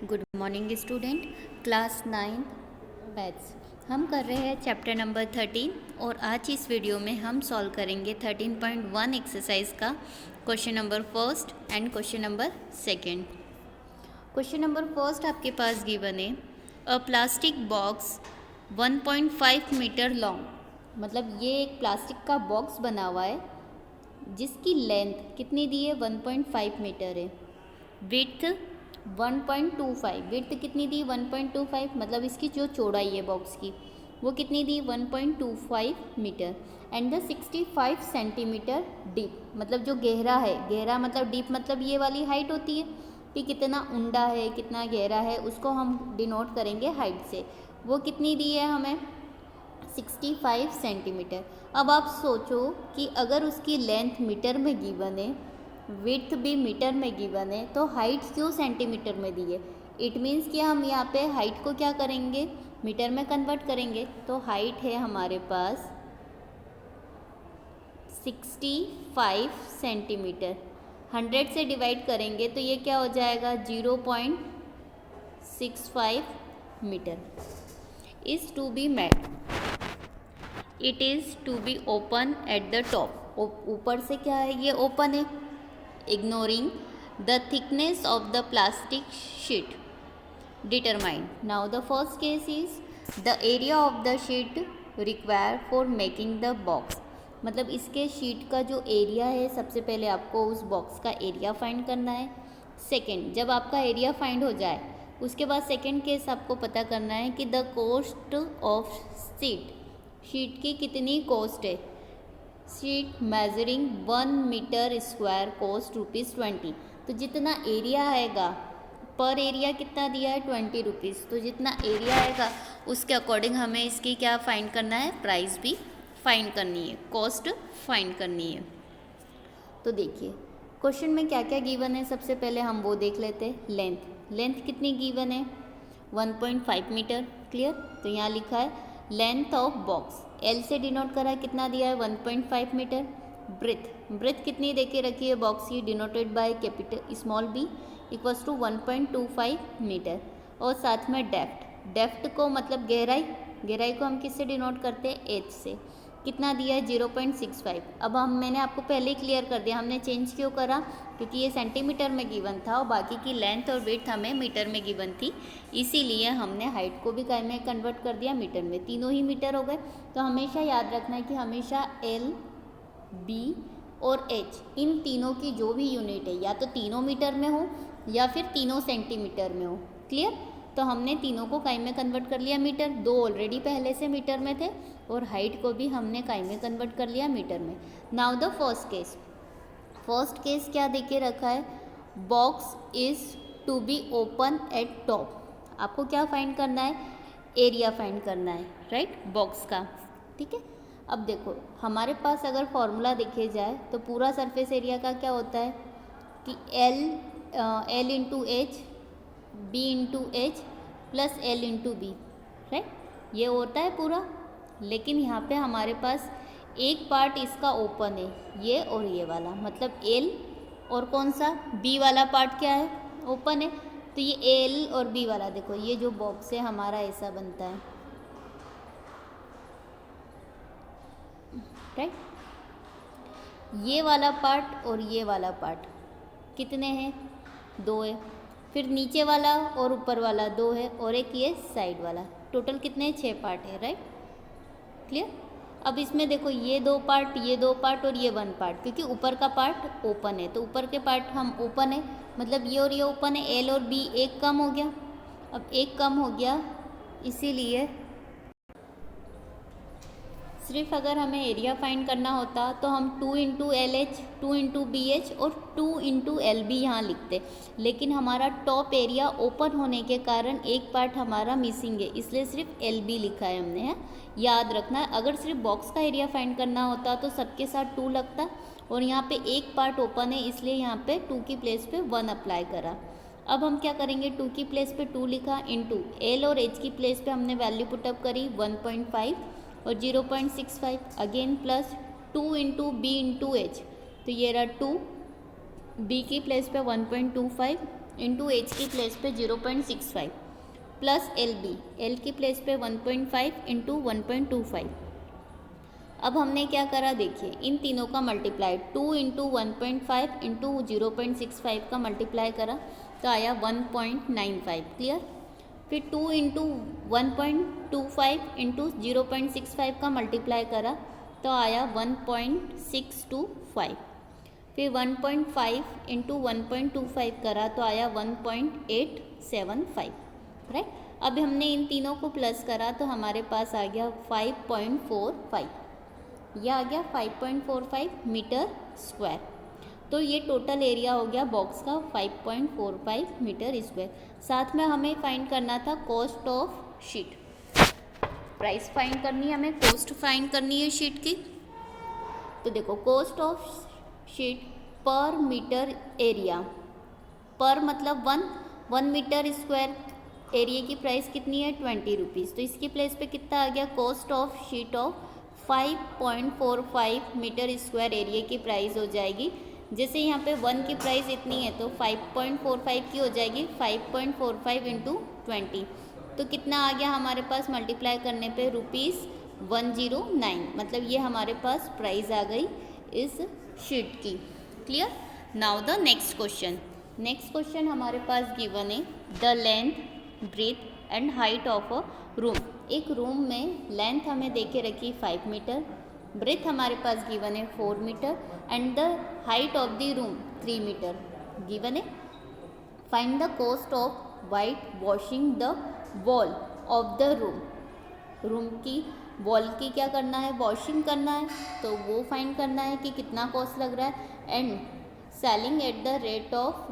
Good morning student, class 9 maths. हम कर रहे हैं चैप्टर नंबर 13 और आज इस वीडियो में हम सॉल्व करेंगे 13.1 एक्सरसाइज का question number first and question number second. Question number first आपके पास गिवन है a plastic box 1.5 metre long. मतलब ये एक प्लास्टिक का बॉक्स बना हुआ है जिसकी लेंथ कितनी दी है 1.5 मीटर है। विड्थ 1.25, विड्थ कितनी दी 1.25, मतलब इसकी जो चौड़ाई है बॉक्स की वो कितनी दी 1.25 metre. And the 65 centimetre deep, मतलब जो गहरा है, गहरा मतलब डीप मतलब ये वाली हाइट होती है कि कितना ऊंडा है कितना गहरा है, उसको हम डिनोट करेंगे हाइट से। वो कितनी दी है हमें 65 सेंटीमीटर। अब आप सोचो कि अगर उसकी लेंथ मीटर में गिवन है, विड्थ भी मीटर में गिवन है, तो हाइट क्यों सेंटीमीटर में दी है। इट मीन्स कि हम यहाँ पे हाइट को क्या करेंगे, मीटर में कन्वर्ट करेंगे। तो हाइट है हमारे पास 65 सेंटीमीटर। 100 से डिवाइड करेंगे तो ये क्या हो जाएगा 0.65 metre. Is to be made, it is to be open at the top. ऊपर से क्या है, ये ओपन है। ignoring the thickness of the plastic sheet determined. Now the first case is the area of the sheet required for making the box. मतलब इसके sheet का जो एरिया है, सबसे पहले आपको उस बॉक्स का एरिया फाइंड करना है। सेकंड, जब आपका एरिया फाइंड हो जाए उसके बाद सेकंड केस आपको पता करना है कि the cost of sheet, sheet की कितनी कॉस्ट है। Sheet measuring 1 metre square cost ₹20। तो जितना एरिया आएगा, पर एरिया कितना दिया है 20 रुपीज़, तो जितना एरिया आएगा उसके अकॉर्डिंग हमें इसकी क्या फाइंड करना है, प्राइस भी फाइंड करनी है, कॉस्ट फाइंड करनी है। तो देखिए क्वेश्चन में क्या क्या गिवन है, सबसे पहले हम वो देख लेते हैं। लेंथ, लेंथ कितनी गिवन है 1.5 मीटर। क्लियर, तो यहाँ लिखा है लेंथ ऑफ बॉक्स, एल से डिनोट करा है, कितना दिया है 1.5 मीटर। ब्रेथ, ब्रेथ कितनी देके रखी है बॉक्स की, denoted by capital small b equals to 1.25 metre. और साथ में डेप्थ, डेप्थ को मतलब गहराई, गहराई को हम किससे डिनोट करते हैं, एच से। कितना दिया है 0.65। अब मैंने आपको पहले ही क्लियर कर दिया, हमने चेंज क्यों करा, क्योंकि ये सेंटीमीटर में गिवन था और बाकी की लेंथ और विड्थ हमें मीटर में गिवन थी, इसीलिए हमने हाइट को भी काय में कन्वर्ट कर दिया, मीटर में। तीनों ही मीटर हो गए। तो हमेशा याद रखना है कि हमेशा एल, बी और एच, इन तीनों की जो भी यूनिट है या तो तीनों मीटर में हो या फिर तीनों सेंटीमीटर में हो। क्लियर, तो हमने तीनों को काय में कन्वर्ट कर लिया मीटर, दो ऑलरेडी पहले से मीटर में थे और हाइट को भी हमने काय में कन्वर्ट कर लिया मीटर में। Now the first case, first case क्या देके रखा है, box is to be open at top. आपको क्या फाइंड करना है, एरिया फाइंड करना है, राइट, बॉक्स का। ठीक है, अब देखो हमारे पास अगर फॉर्मूला देखे जाए तो पूरा सरफेस एरिया का क्या होता है कि L into H, B into H plus L into B, right, ये होता है पूरा। लेकिन यहाँ पे हमारे पास एक पार्ट इसका ओपन है, ये और ये वाला, मतलब एल, और कौन सा बी वाला पार्ट क्या है, ओपन है। तो ये एल और बी वाला देखो, ये जो बॉक्स है हमारा ऐसा बनता है, राइट। ये वाला पार्ट और ये वाला पार्ट कितने हैं, दो है। फिर नीचे वाला और ऊपर वाला दो है और एक ये साइड वाला, टोटल कितने 6 पार्ट है, राइट। क्लियर, अब इसमें देखो ये दो पार्ट, ये दो पार्ट और ये 1 पार्ट, क्योंकि ऊपर का पार्ट ओपन है तो ऊपर के पार्ट हम ओपन है, मतलब ये और ये ओपन है, एल और बी एक कम हो गया। अब एक कम हो गया, इसीलिए सिर्फ अगर हमें एरिया फाइंड करना होता तो हम 2 into L H, 2 into B H और 2 इंटू एल बी यहाँ लिखते। लेकिन हमारा टॉप एरिया ओपन होने के कारण एक पार्ट हमारा मिसिंग है, इसलिए सिर्फ एल बी लिखा है हमने, है। याद रखना है, अगर सिर्फ बॉक्स का एरिया फाइंड करना होता तो सबके साथ 2 लगता, और यहाँ पे एक पार्ट ओपन है इसलिए यहाँ पे 2 की प्लेस पे 1 अप्लाई करा। अब हम क्या करेंगे, 2 की प्लेस पे 2 लिखा, इंटू एल और एच की प्लेस पे हमने वैल्यू पुटअप करी 1.5 और 0.65, again plus 2 into B into H, तो ये रहा 2, बी की प्लेस पे 1.25 इंटू एच की प्लेस पे 0.65 प्लस एल बी, एल की प्लेस पे 1.5 इंटू 1.25। अब हमने क्या करा देखिए, इन तीनों का मल्टीप्लाई 2 इंटू 1.5 इंटू 0.65 का मल्टीप्लाई करा तो आया 1.95। क्लियर। फिर 2 इंटू 1.25 इंटू 0.65 का मल्टीप्लाई करा तो आया 1.625। फिर 1.5 इंटू 1.25 करा तो आया 1.875। राइट। अब हमने इन तीनों को प्लस करा तो हमारे पास आ गया 5.45, यह आ गया 5.45 मीटर स्क्वायर। तो ये टोटल एरिया हो गया बॉक्स का 5.45 मीटर स्क्वायर। साथ में हमें फाइंड करना था cost of sheet, price find करनी है हमें, कॉस्ट फाइंड करनी है शीट की। तो देखो कॉस्ट ऑफ शीट पर मीटर एरिया, पर मतलब 1 मीटर स्क्वायर एरिया की प्राइस कितनी है 20 रुपीज़। तो इसकी प्लेस पे कितना आ गया, cost of sheet of 5.45 metre square area की प्राइस हो जाएगी। जैसे यहाँ पे 1 की प्राइस इतनी है तो 5.45 की हो जाएगी 5.45 इंटू 20। तो कितना आ गया हमारे पास मल्टीप्लाई करने पे ₹109, मतलब ये हमारे पास प्राइस आ गई इस शीट की। Clear. Now the next question. Next question हमारे पास गिवन है the length, breadth and height of a room. एक रूम में लेंथ हमें दे के रखी 5 मीटर, ब्रेथ हमारे पास गिवन है 4 metre and the height of the room 3 metre given है। Find the cost of white washing the wall of the room. Room की वॉल की क्या करना है, वॉशिंग करना है, तो वो फाइंड करना है कि कितना कॉस्ट लग रहा है। And selling at the rate of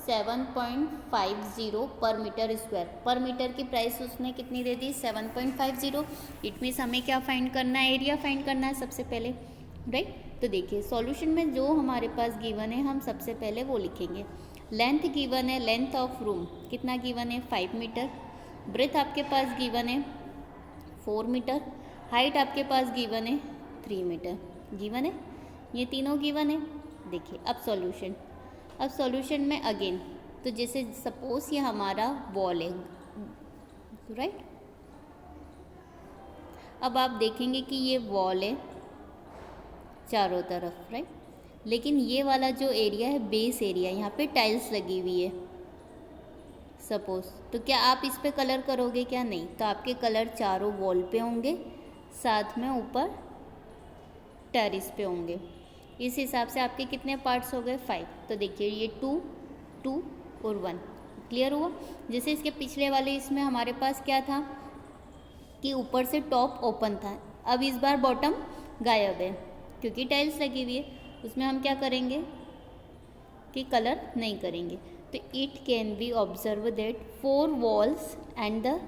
₹7.50 पर मीटर स्क्वायर। पर मीटर की प्राइस उसने कितनी दे दी 7.50। इट मीन्स हमें क्या फाइंड करना है, एरिया फाइंड करना है सबसे पहले। राइट। तो देखिए सॉल्यूशन में जो हमारे पास गिवन है हम सबसे पहले वो लिखेंगे। लेंथ गिवन है, लेंथ ऑफ रूम कितना गिवन है 5 मीटर, ब्रेथ आपके पास गिवन है 4 मीटर, हाइट आपके पास गिवन है 3 मीटर गिवन है, ये तीनों गिवन है। देखिए अब सॉल्यूशन, अब सॉल्यूशन में अगेन तो जैसे सपोज ये हमारा वॉल है, राइट। अब आप देखेंगे कि ये वॉल है चारों तरफ, राइट, लेकिन ये वाला जो एरिया है बेस एरिया, यहाँ पे टाइल्स लगी हुई है सपोज, तो क्या आप इस पे कलर करोगे क्या, नहीं। तो आपके कलर चारों वॉल पे होंगे, साथ में ऊपर टेरेस पे होंगे। इस हिसाब से आपके कितने पार्ट्स हो गए 5। तो देखिए ये 2, 2 और 1 क्लियर हुआ। जैसे इसके पिछले वाले इसमें हमारे पास क्या था कि ऊपर से टॉप ओपन था, अब इस बार बॉटम गायब है क्योंकि टाइल्स लगी हुई है। उसमें हम क्या करेंगे कि कलर नहीं करेंगे। तो it can be observe that 4 walls and the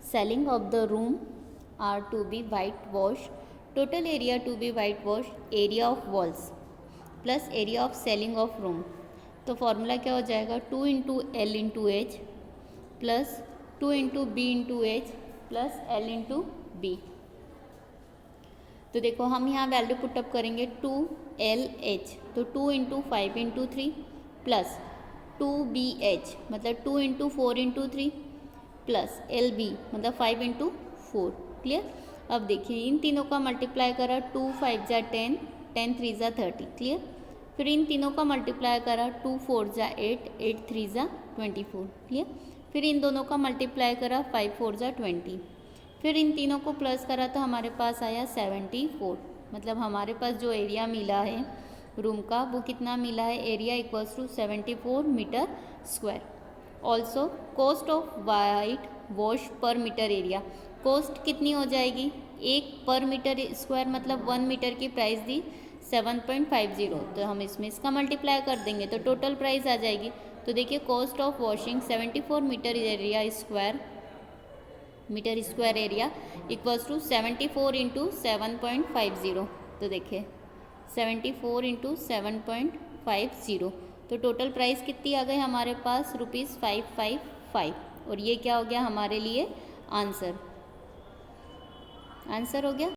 ceiling of the room are to be white wash, total area to be white wash, area of walls plus area of ceiling of room. तो formula क्या हो जाएगा 2 into L into H plus 2 into B into H plus L into B. तो देखो हम यहाँ value put up करेंगे 2LH, तो 2 इंटू 5 इंटू 3 प्लस 2BH मतलब 2 इंटू 4 इंटू 3 प्लस LB मतलब 5 इंटू 4। क्लियर। अब देखिए इन तीनों का मल्टीप्लाई करा 2 5 जा 10, 10 3 जा 30। क्लियर। फिर इन तीनों का मल्टीप्लाई करा 2 4 जा 8, 8 3 जा 24। क्लियर। फिर इन दोनों का मल्टीप्लाई करा 5 4 जा 20। फिर इन तीनों को प्लस करा तो हमारे पास आया 74। मतलब हमारे पास जो एरिया मिला है रूम का वो कितना मिला है, area equals to 74 metre square. Also cost of white wash per metre area, cost कितनी हो जाएगी, एक पर मीटर स्क्वायर मतलब 1 मीटर की प्राइस दी 7.50, तो हम इसमें इसका मल्टीप्लाई कर देंगे तो टोटल प्राइस आ जाएगी। तो देखिए cost of washing 74 metre square area equals to 74 into 7.50। तो देखिए 74 इंटू 7.50, तो टोटल प्राइस कितनी आ गई हमारे पास ₹555। और ये क्या हो गया हमारे लिए आंसर हो गया।